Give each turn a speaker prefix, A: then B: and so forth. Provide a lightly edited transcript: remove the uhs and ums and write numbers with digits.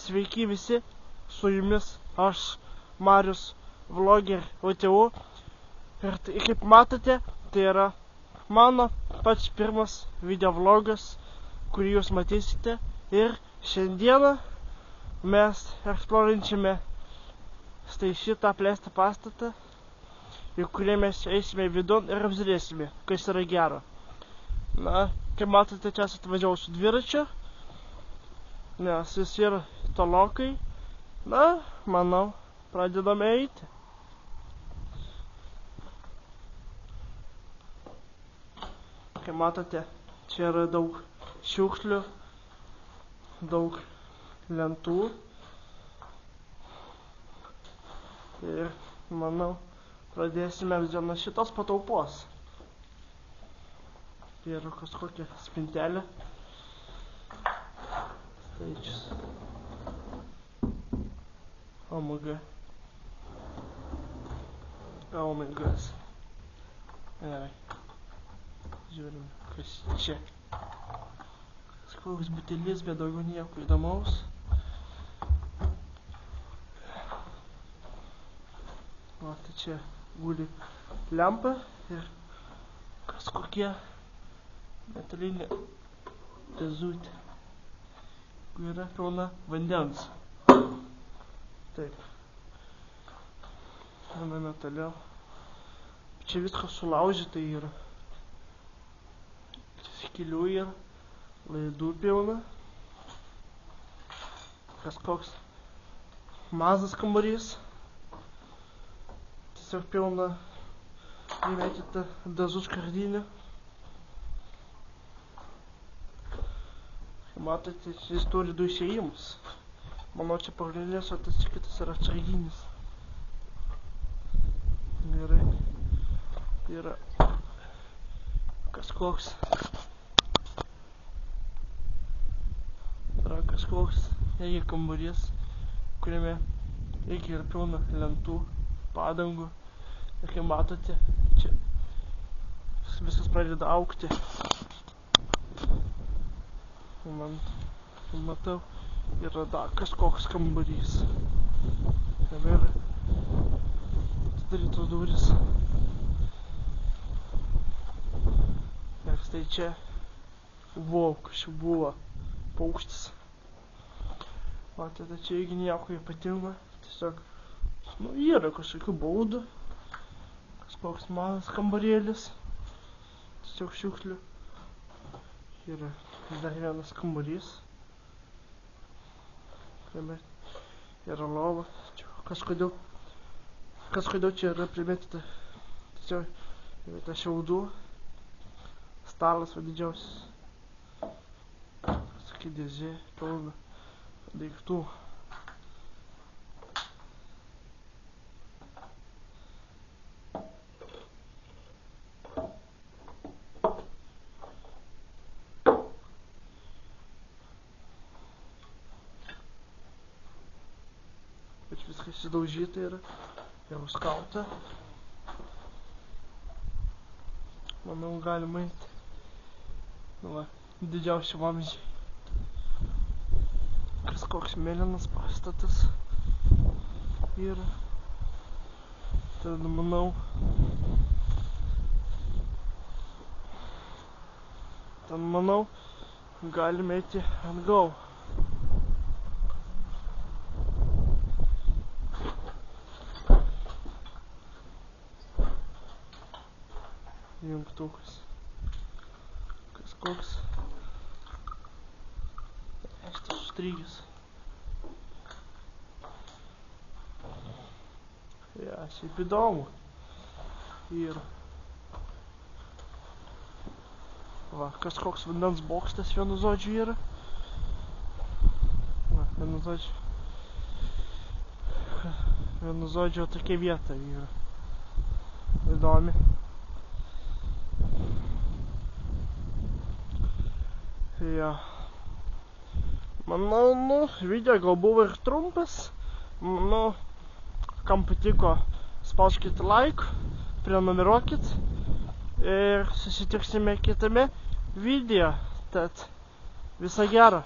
A: Sveiki visi, su jumis aš, Marius, vlogger OTU. Ir kaip matote, tai yra mano pats pirmas video vlogas, kurį jūs matysite. Ir šiandieną mes eksplorinčiame štai šitą apleistą pastatą, į kurį mes eisime vidun ir apžiūrėsime, kas yra gero. Na, kaip matote, čia atvažiavau su dviračiu, nes jis yra tolokai. Na, manau, pradedame eiti. Kaip matote, čia yra daug šiukšlių, daug lentų. Ir, manau, pradėsime nuo šitos patalpos. Tai yra kažkokia spintelė. Skaičius. Oh my god. Oh my god. Gerai. Žiūrim, kas čia. Kažkoks butelis, bet daugiau nieko įdomaus. O, tai čia guli lempa ir kažkokie metalinė dėžutė, kur yra pilna vandens. Taip. Einame toliau. Čia viskas sulaužyta yra. Skylių yra, laidų pilna. Kažkoks mazas kambarys. Tiesiog pilna įmėtyta dažų skardinė. Matote, jis turi 2 išėjimus. Manau, čia pagrindinis, o tas kitas yra atsarginis. Gerai. Yra kažkoks kambarys, kuriame irgi yra pilna lentų, padangų. Ir kaip matote, čia viskas pradeda augti. Matau, yra dar kažkoks kambarys. Jame yra atidarytos durys. Ir štai čia kažkaip buvo paukštis. Matote, čia irgi nieko ypatingo. Tiesiog, yra kažkokių baudų. Kažkoks mažas kambarėlis. Tiesiog šiukšlių. Yra dar vienas kambarys. Kuriame yra lova. Kažkodėl čia yra primėtyta tiesiog šiaudų. Stalas va didžiausias. Tokia dėžė pilna daiktų. Viskas įdaužyta yra ir užkalta. Manau, galima eiti. Va, didžiausi vamzdžiai. Kažkoks mėlynas pastatas yra. Tada, manau, galime eiti atgal. Jungtukas. Kažkoks šitas užstrigęs. Ja, šiaip įdomu. Ir va, kažkoks vandens bokštas vienu žodžiu yra. Va, vienu žodžiu tokia vieta yra. Įdomi. Ja. Manau, video gal buvo ir trumpas. Manau, kam patiko, spauskite like, prenumeruokit ir susitiksime kitame video. Tad viso gero.